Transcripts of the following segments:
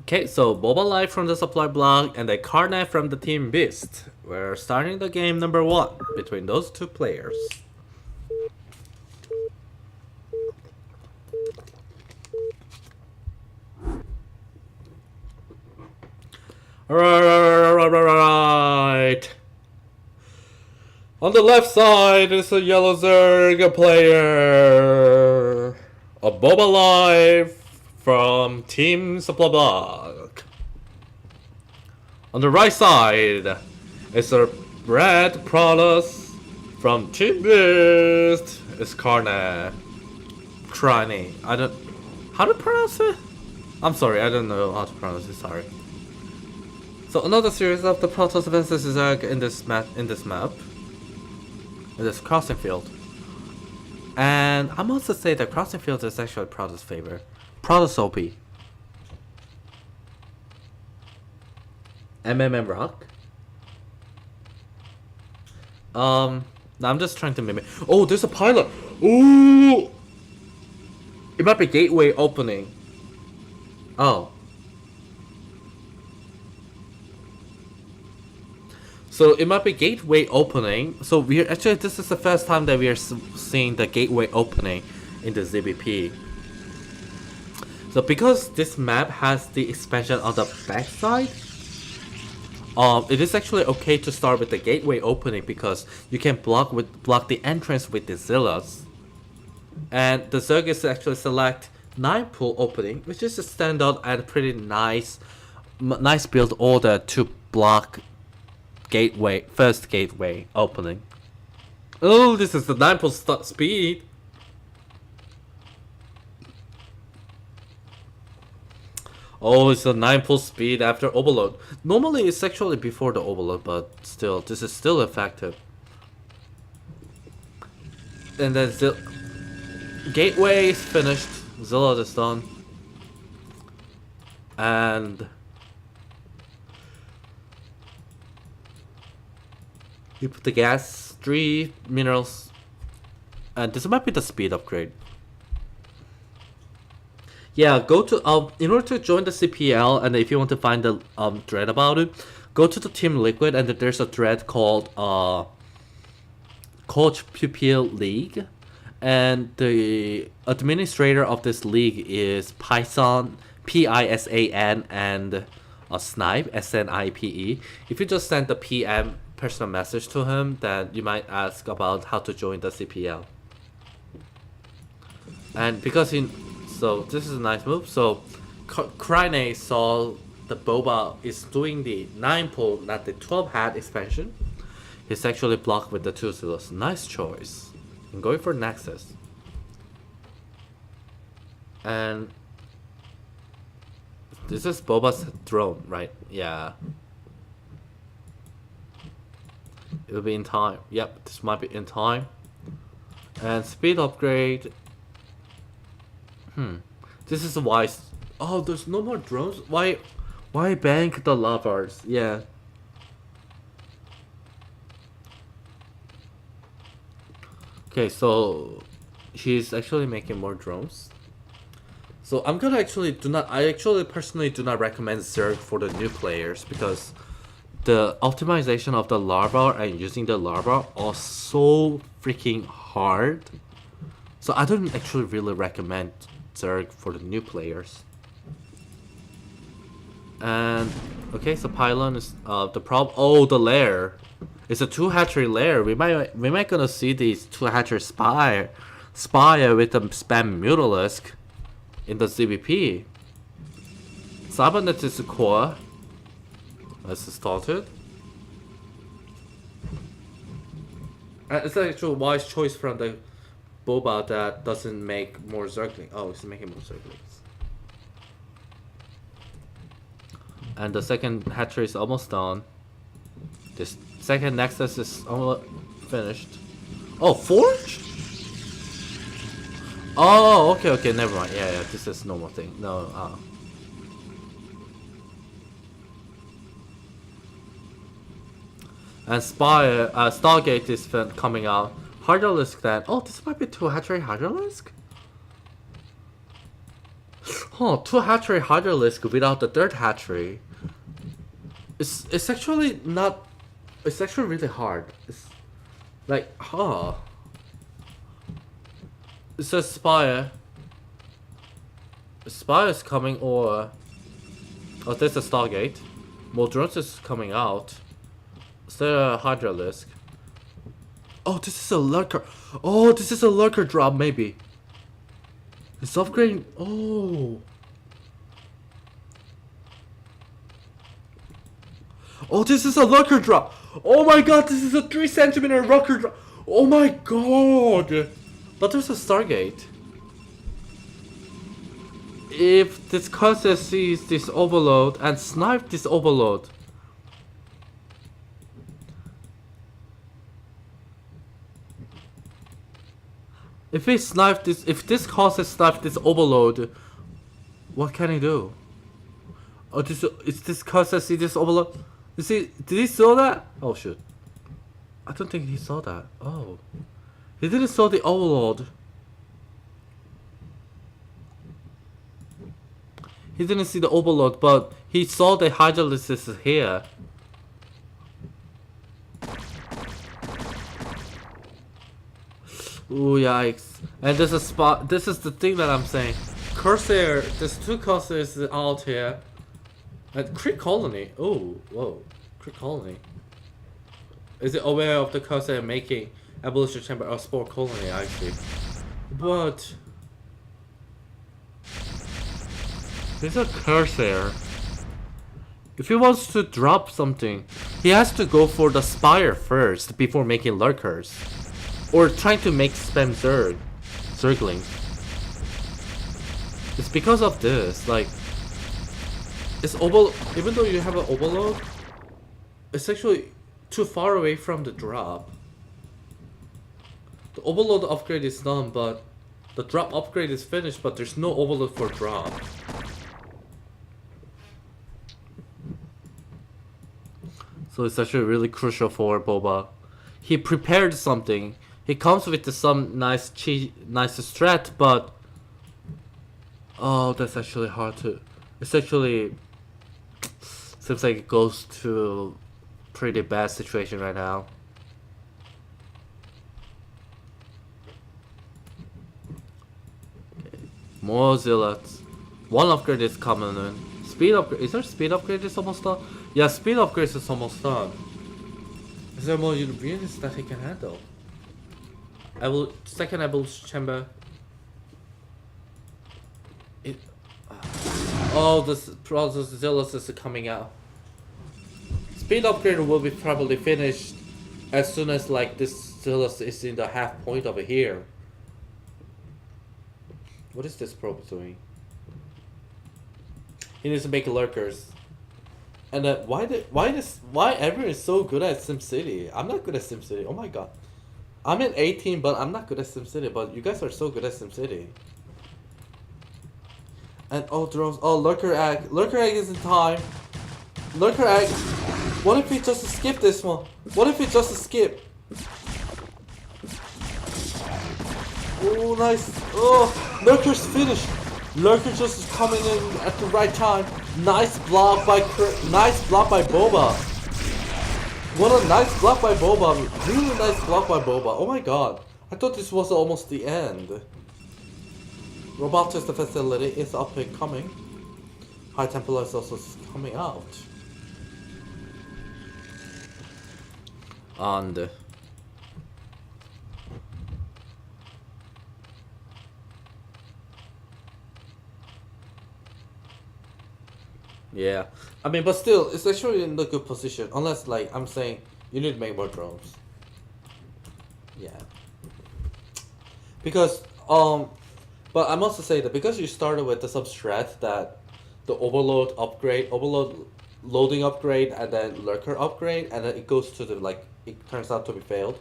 Okay, so BobaLife from the supply block and the Khrane from the team Beast. We're starting the game number 1 between those two players. Right. On the left side is a yellow Zerg player. A BobaLife from Team Supply Block. On the right side is a red Protoss from Team Beast. It's Khrane. I don't. How to pronounce it? I'm sorry, I don't know how to pronounce it. Sorry. So another series of the Protoss versus Zerg in this map. In this crossing field. And I must say that crossing field is actually Protoss' favorite. Protoss OP. Rock. I'm just trying to mimic. Oh, there's a pilot. Ooh. It might be gateway opening. Oh. So it might be gateway opening. So we're actually, this is the first time that we are seeing the gateway opening in the ZBP. So because this map has the expansion on the backside, it is actually okay to start with the gateway opening because you can block the entrance with the Zillas. And the Zerg is actually select 9 pool opening, which is a standard and pretty nice build order to block first gateway opening. Oh, this is the 9 pool speed. Oh, it's a 9 pool speed after overload. Normally it's actually before the overload, but still, this is still effective. And then gateway is finished. Zilla is done. And you put the gas, 3 minerals, and this might be the speed upgrade. Yeah, go to in order to join the CPL, and if you want to find the thread about it, go to the Team Liquid, and there's a thread called Coach Pupil League, and the administrator of this league is Python, Pisan, and Snipe, SNIPE. If you just send the PM personal message to him, then you might ask about how to join the CPL. And because so this is a nice move. So Khrane saw the Boba is doing the 9 pull, not the 12 hat expansion. He's actually blocked with the 2 silos. Nice choice. I'm going for Nexus. And this is Boba's throne, right? Yeah. It'll be in time. Yep, this might be in time. And speed upgrade. This is a wise. Oh, there's no more drones. Why bank the lavars? Yeah. Okay, so he's actually making more drones. So I'm gonna I actually personally do not recommend Zerg for the new players because the optimization of the larva and using the larva are so freaking hard. So I don't actually really recommend Zerg for the new players. And okay, so pylon is the problem. Oh, the lair. It's a 2 hatchery lair. We might gonna see these 2 hatchery spire with the spam mutalisk in the ZBP. Cybernet is the core. Let's start it. It's actually a wise choice from the Boba that doesn't make more Zerglings. Oh, it's making more Zerglings. And the second hatchery is almost done. This second Nexus is almost finished. Oh, Forge? Oh, okay, never mind. Yeah, this is normal thing. No, And Stargate is coming out. Hydralisk then. Oh, this might be 2 hatchery Hydralisk? Huh, 2 hatchery Hydralisk without the 3rd hatchery. It's actually not. It's actually really hard. It's like, huh. It says Spire. Spire is coming, or. Oh, there's a Stargate. More drones is coming out. Is there a Hydralisk? Oh, this is a lurker. Oh, this is a lurker drop, maybe. It's upgrading. Oh. Oh, this is a lurker drop. Oh my god, this is a 3 centimeter lurker drop. Oh my god. But there's a Stargate. If this cursor sees this overload and snipe this overload. If this causes snipe this overload, what can he do? Oh, is this cursor see this overload? Did he saw that? Oh shoot. I don't think he saw that. Oh. He didn't saw the overload. He didn't see the overload, but he saw the hydrolysis here. Ooh, yikes. And there's a spot. This is the thing that I'm saying. Corsair, there's 2 Corsairs out here. And Crit Colony. Oh, whoa. Crit Colony. Is it aware of the Corsair making Evolution Chamber or Spore Colony, actually? But there's a Corsair. If he wants to drop something, he has to go for the Spire first before making Lurkers. Or trying to make spam Zergling. It's because of this, like, even though you have an overload, it's actually too far away from the drop. The overload upgrade is done, but the drop upgrade is finished, but there's no overload for drop. So it's actually really crucial for Boba. He prepared something. He comes with some nice strat, but oh, that's actually hard to. It's actually seems like it goes to a pretty bad situation right now. Okay. More zealots. 1 upgrade is coming in. Speed upgrade. Is there speed upgrade is almost done? Yeah, speed upgrade is almost done. Is there more units that he can handle? Second evolution chamber. Oh, this process zealous is coming out. Speed upgrade will be probably finished as soon as like this zealous is in the half point over here. What is this probe doing? He needs to make lurkers. And why everyone is so good at SimCity? I'm not good at SimCity. Oh my god. I'm in 18, but I'm not good at SimCity. But you guys are so good at SimCity. And oh, drones. Oh, lurker egg. Lurker egg is in time. Lurker egg. What if we just skip this one? What if we just skip? Oh, nice. Oh, lurker's finished. Lurker just is coming in at the right time. Nice block by Boba. What a nice block by Boba. Really nice block by Boba. Oh my god. I thought this was almost the end. Robot test facility is up and coming. High Templar is also coming out. And yeah, I mean, but still, it's actually in a good position. Unless, like, I'm saying, you need to make more drones. Yeah. Because, but I must say that because you started with the substrat that the overload loading upgrade, and then lurker upgrade, and then it goes to the, like, it turns out to be failed.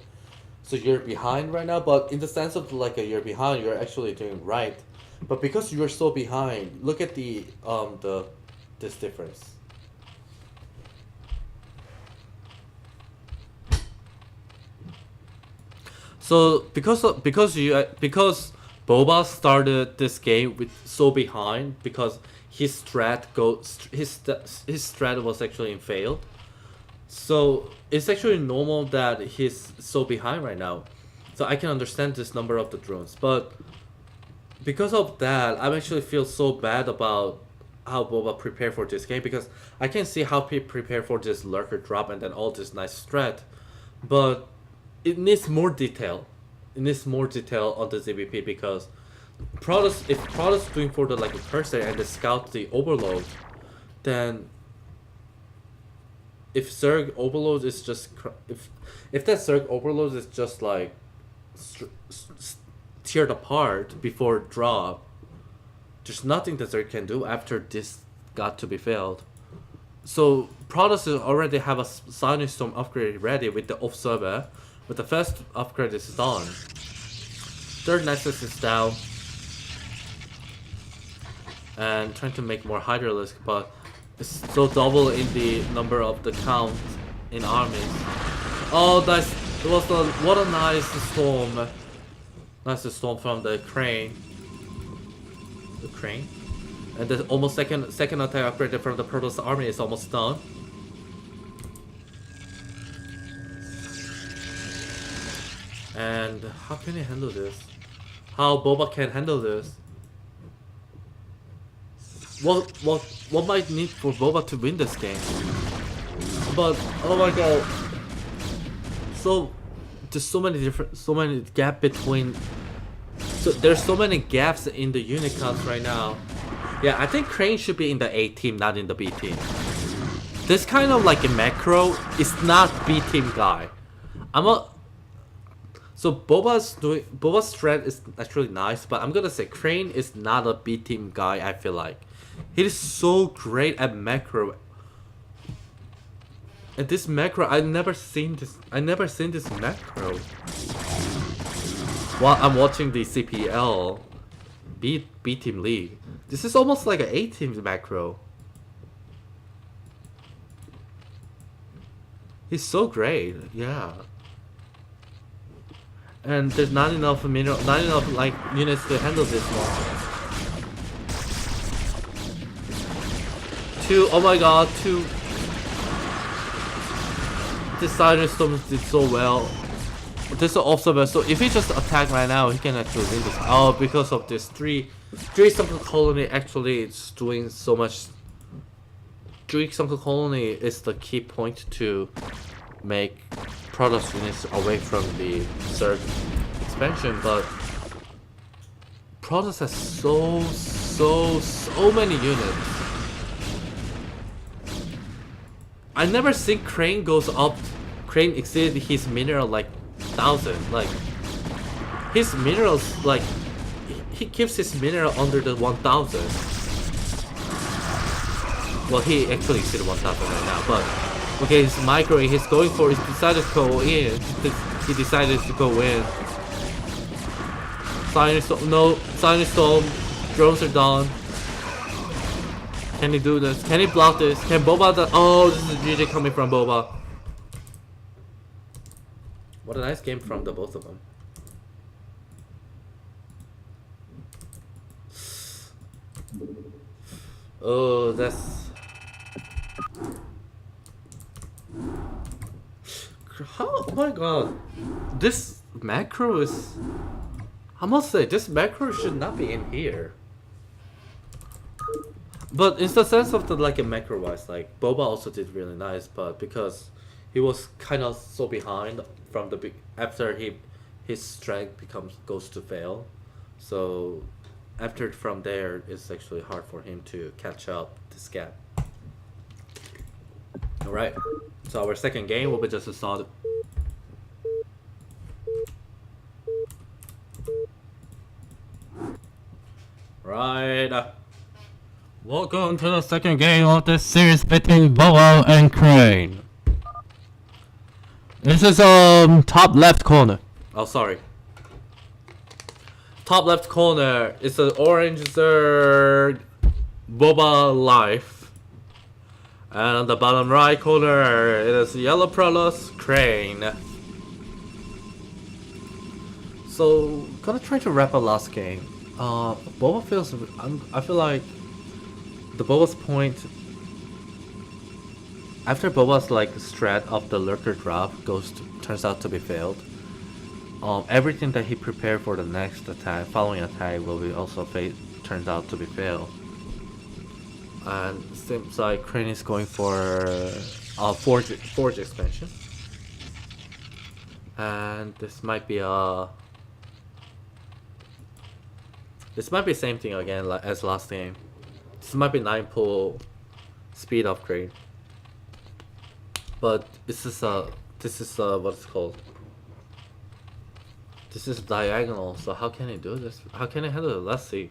So you're behind right now, but in the sense of, like, you're behind, you're actually doing right. But because you're so behind, look at this difference. So because Boba started this game with so behind because his strat was actually in failed. So it's actually normal that he's so behind right now. So I can understand this number of the drones, but because of that, I actually feel so bad about how Boba prepared for this game because I can see how he prepared for this lurker drop and then all this nice strat, but it needs more detail. It needs more detail on the ZVP because if Protoss doing for the like a cursor and the scout the overload, then if Zerg overload is just if that Zerg overload is just like teared apart before drop, there's nothing that Zerg can do after this got to be failed. So Protoss already have a Sonic Storm upgrade ready with the observer, but the first upgrade is done. Third Nexus is down. And trying to make more Hydralisk, but it's still double in the number of the count in armies. Oh, what a nice storm. Nice storm from the Khrane. The Khrane. And the almost second attack upgrade from the Protoss army is almost done. And how can he handle this? How Boba can handle this? What might need for Boba to win this game? But oh my god, so there's so many gap between. So there's so many gaps in the unit counts right now. Yeah, I think Khrane should be in the A team, not in the B team. This kind of like a macro is not B team guy. So Boba's strat is actually nice, but I'm gonna say Khrane is not a B team guy. I feel like he is so great at macro. And this macro, I never seen this macro. While I'm watching the CPL B team league, this is almost like an A team macro. He's so great, yeah. And there's not enough like units to handle this one. Oh my god, this Silent Storm did so well. This is observer, so if he just attack right now, he can actually win this. Oh, because of this three Sunken Colony actually it's doing so much. 3 Sunken Colony is the key point to make Protoss units away from the Zerg expansion, but Protoss has so many units. I never seen Khrane goes up. Khrane exceeded his mineral like 1,000. Like his minerals, like he keeps his mineral under the 1,000. Well, he actually exceeded 1,000 right now, but okay, he's microing. He's going for. He decided to go in. He decided to go in. Silent Storm. No, Silent Storm. Drones are done. Can he do this? Can he block this? Can Boba oh, this is GG coming from Boba. What a nice game from the both of them. Oh, that's... Oh my god. This macro is... I must say, this macro should not be in here. But in the sense of the like a macro wise, like Boba also did really nice, but because he was kind of so behind from the after his strength goes to fail, so after from there it's actually hard for him to catch up this gap. All right, so our second game will be just a solid. Right. Welcome to the second game of this series between Boba and Khrane. This is top left corner. Oh, sorry. Top left corner is an orange Zerg BobaLife. And on the bottom right corner it is yellow Protoss Khrane. So Gonna try to wrap up last game. Boba feels. I feel like the Boba's point after Boba's like strat of the lurker drop turns out to be failed. Everything that he prepared for the next attack, following attack, will be also turns out to be failed. And seems like Khrane is going for forge expansion, and this might be same thing again as last game. This might be 9 pull speed upgrade, but this is what's it called? This is diagonal, so how can he do this? How can he handle it? Let's see.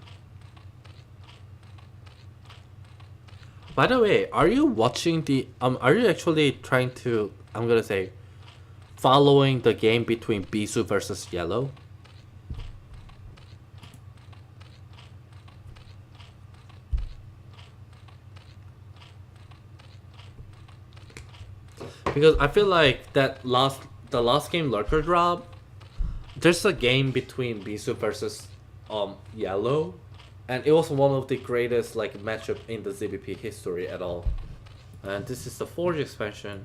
By the way, are you watching the are you actually trying to, I'm gonna say, following the game between Bisu versus Yellow? Because I feel like the last game lurker drop, there's a game between Bisu versus Yellow, and it was one of the greatest like matchup in the ZBP history at all. And this is the Forge expansion,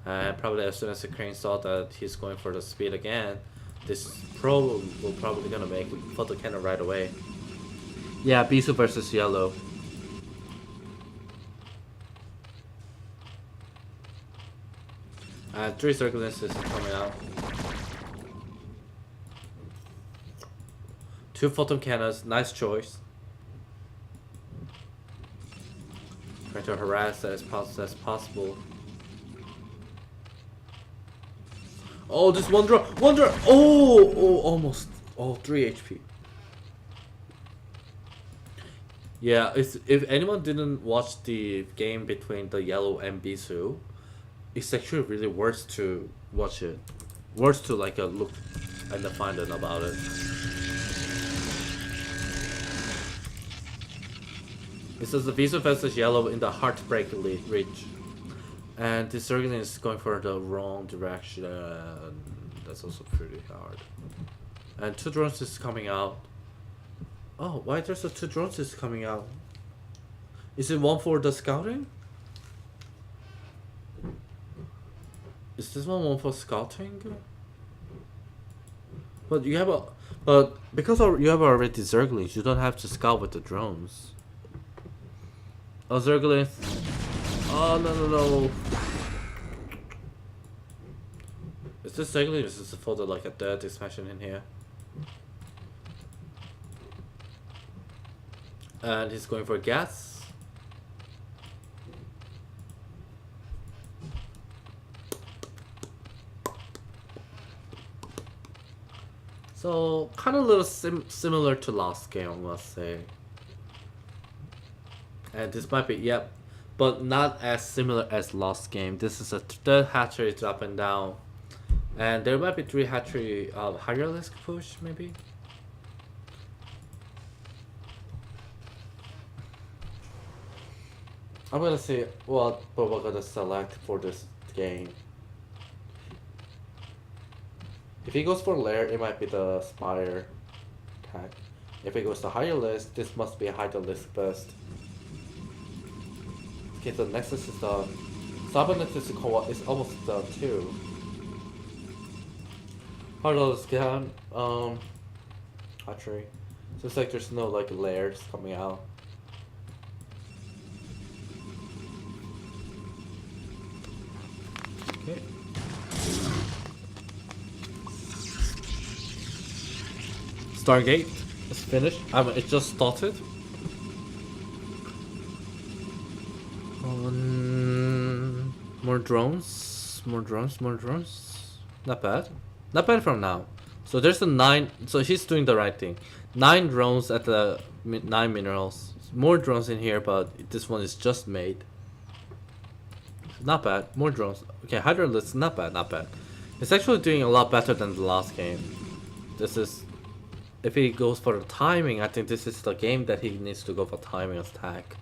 and probably as soon as the Khrane saw that he's going for the speed again, this will probably gonna make photo cannon right away. Yeah, Bisu versus Yellow. And 3 circumstances is coming out. 2 photon cannons, nice choice. Trying to harass that as possible. Oh, just one drop. Oh, almost. Oh, 3 HP. Yeah, if anyone didn't watch the game between the Yellow and Bisu, it's actually really worth to watch it. Worth to like look and find out about it. This is the Bisu versus Yellow in the Heartbreak Ridge. And this Zerglin is going for the wrong direction. That's also pretty hard. And 2 drones is coming out. Oh, why there's 2 drones is coming out? Is it one for the scouting? Is this one for scouting? But because you have already Zerglings, you don't have to scout with the drones. Oh, Zerglings. Oh, no. Is this Zergling or is this for the like a dead expansion in here? And he's going for gas. So kind of a little similar to last game, I must say. And this might be, yep, but not as similar as last game. This is a third hatchery dropping down, and there might be 3 hatchery higher risk push maybe. I'm gonna see what we're gonna select for this game. If he goes for lair, it might be the Spire attack. If he goes to higher list, this must be a higher list best. Okay, so Nexus is done. Nexus is almost done too. Hard scan, hatchery. So it's like there's no like layers coming out. Okay. Stargate is finished. It just started. More drones. Not bad. Not bad from now. So there's a 9. So he's doing the right thing. 9 drones at the 9 minerals. More drones in here, but this one is just made. Not bad. More drones. Okay, Hydra list. Not bad. It's actually doing a lot better than the last game. This is. If he goes for the timing, I think this is the game that he needs to go for timing attack.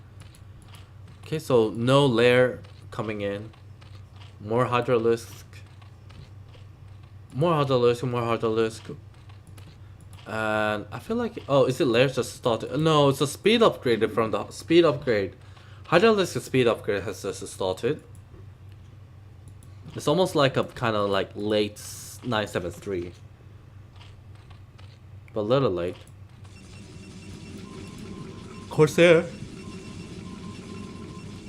Okay, so no lair coming in. More Hydralisk. More Hydralisk. And I feel like, oh, is it layers just started? No, it's a speed upgrade from the speed upgrade. Hydraulic speed upgrade has just started. It's almost like a kind of like late 973, but a little late. Corsair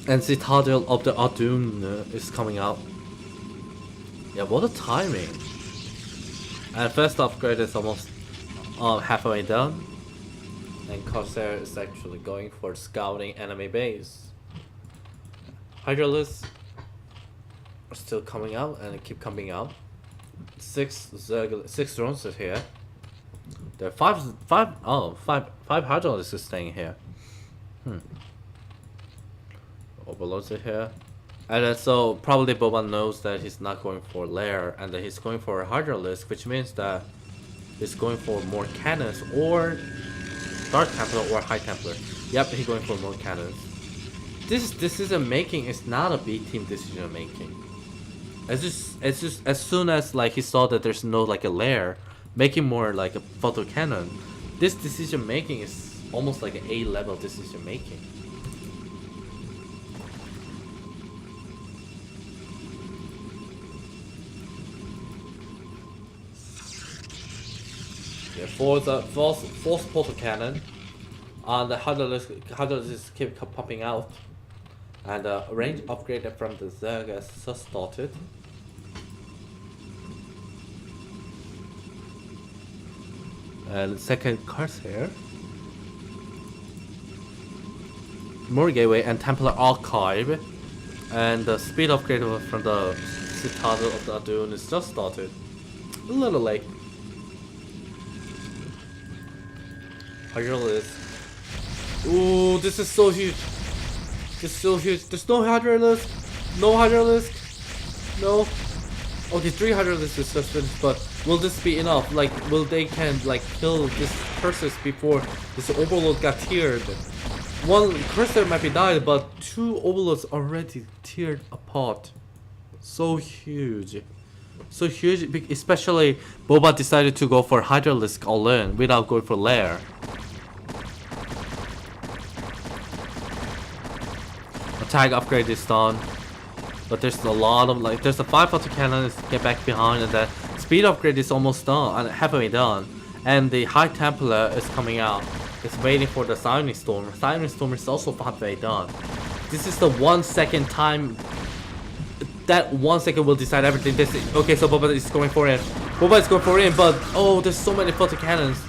and Citadel of the Adun is coming out. Yeah, what a timing! And first upgrade is almost halfway done, and Corsair is actually going for scouting enemy base. Hydralisk are still coming out and keep coming out. Six drones are here. There are five Hydralisks staying here. Overlords are here. And then so probably Boba knows that he's not going for lair and that he's going for a Hydralisk, which means that he's going for more cannons or Dark Templar or High Templar. Yep, he's going for more cannons. This decision making is not a B team decision making. As soon as like he saw that there's no like a lair, making more like a photo cannon, this decision making is almost like an A level decision making. Yeah, for the false portal cannon, the Hydralisk keep popping out, and range upgraded from the Zerg has just started. And second cards here. More gateway and Templar Archive, and the speed upgrade from the Citadel of the Adun is just started. A little late. Hydralisk. Ooh, this is so huge. This is so huge. There's no Hydralisk. No Hydralisk. No. Okay, 3 Hydralisks is just finished, but will this be enough? Like, will they can like kill this Curses before this Overlord got tiered? One Cursor might be died, but 2 Overlords already tiered apart. So huge. So huge, especially Boba decided to go for Hydralisk all in without going for lair. Attack upgrade is done, but there's a lot of like there's a 5 auto cannons get back behind, and the speed upgrade is almost done and halfway done, and the High Templar is coming out. It's waiting for the Siren Storm. Siren Storm is also halfway done. This is the 1 second time. That 1 second will decide everything. This is, okay, so Boba is going for it. Boba is going for it, but oh, there's so many photo cannons.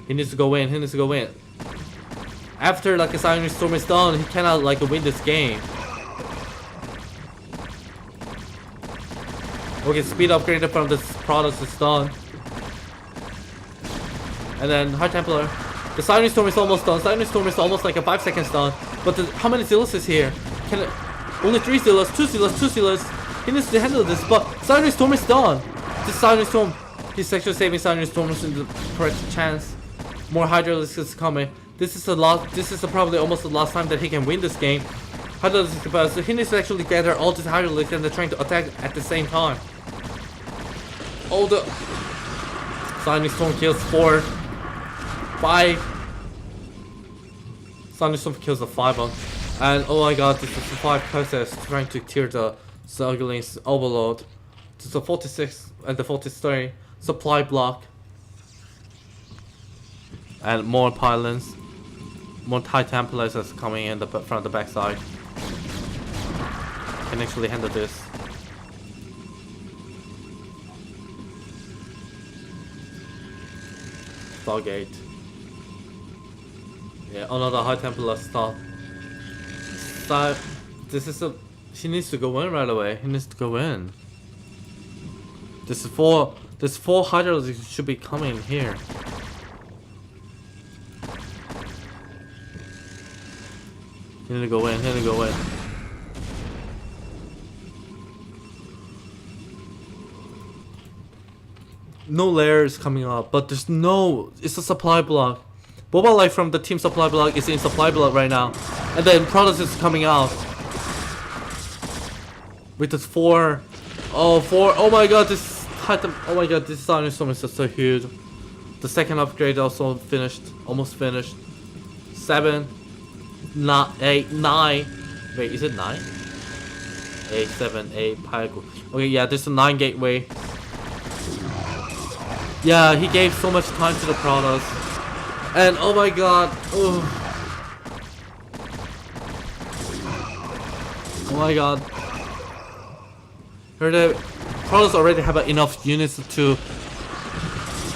He needs to go in. He needs to go in. After like a Siren Storm is done, he cannot like win this game. Okay, speed upgraded from this product is done. And then High Templar. The Siren Storm is almost done. Siren Storm is almost like a 5 seconds done. But how many Zealots is here? Only 3 Zealots, 2 Zealots, 2 Zealots. He needs to handle this, but Siren Storm is done. This Siren Storm, he's actually saving Siren Storms in the correct chance. More Hydralisk is coming. This is probably almost the last time that he can win this game. Hydralisk is about, so he needs to actually gather all this Hydralisk and they're trying to attack at the same time. Oh, the Siren Storm kills 4, 5. Siren Storm kills the 5 on. And oh my god, this is the 5 Curses trying to tear the Zergling's Overlord. This is the 46 and the 43 supply block. And more pylons. More High Templars is coming in from the backside. Can actually handle this. Stargate. Yeah, another High Templar start. This is a. He needs to go in right away. He needs to go in. This 4 Hydralisks should be coming here. He need to go in. He need to go in. No layers coming up, but there's no. It's a supply block. BobaLife from the team supply block is in supply block right now, and then Protoss is coming out with this 4. Oh my god, this item. Oh my god, this Signing Storm is just so huge. The second upgrade also finished, almost finished. 7, 9, 8, 9. Wait, is it 9? 8, 7, 8, Pygo. Okay, yeah, this is a 9 gateway. Yeah, he gave so much time to the products. And oh my god. Oh my god. Here the products already have enough units to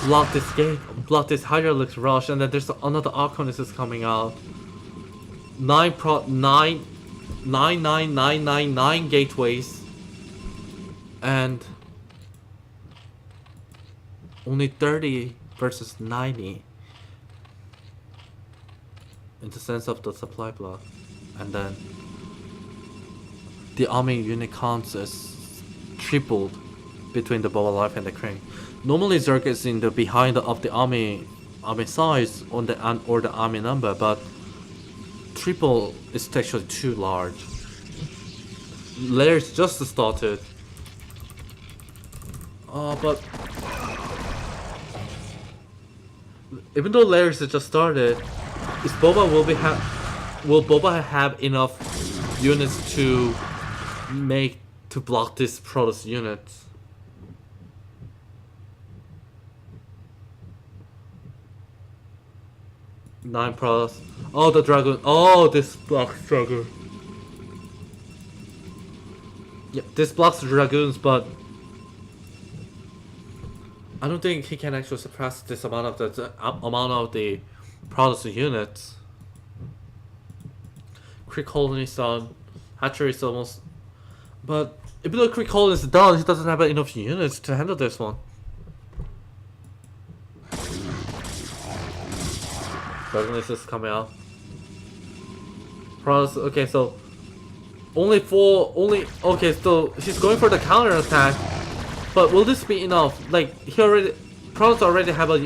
block this gate, block this Hydraulics Rush, and then there's another Arcanist is coming out. 9 gateways. And only 30 versus 90 in the sense of the supply block. And then the army unit counts is tripled between the BobaLife and the Khrane. Normally Zerg is in the behind of the army size on the or the army number, but triple is actually too large. Layers just started. But even though layers just started, will Boba have enough units to block this Protoss unit? Nine Protoss. Oh, the dragon. Oh, this blocks dragon. Yep, this blocks the dragoons, but I don't think he can actually suppress this amount of the Protoss units. Creek Colony is done. Hatchery is almost. But even though Creek Colony is done, he doesn't have enough units to handle this one. Dragonless is coming out. Protoss. Okay, so okay, so he's going for the counter attack. But will this be enough? Like Protoss already have a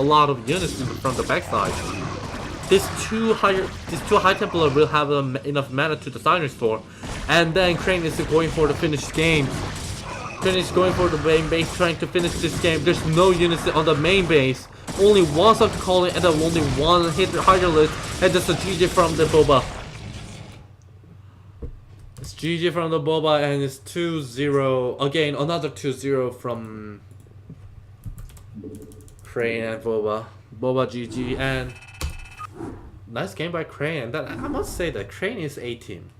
lot of units from the backside. These two high Templar will have enough mana to the Sign Restore, and then Khrane is going for the finish game. Khrane is going for the main base, trying to finish this game. There's no units on the main base. Only one sub calling and then only one hit Hydraulics, and just a GG from the Boba. It's GG from the Boba, and it's 2-0. Again, another 2-0 from Khrane and Boba. Boba GG, and nice game by Khrane. That I must say that Khrane is A-team.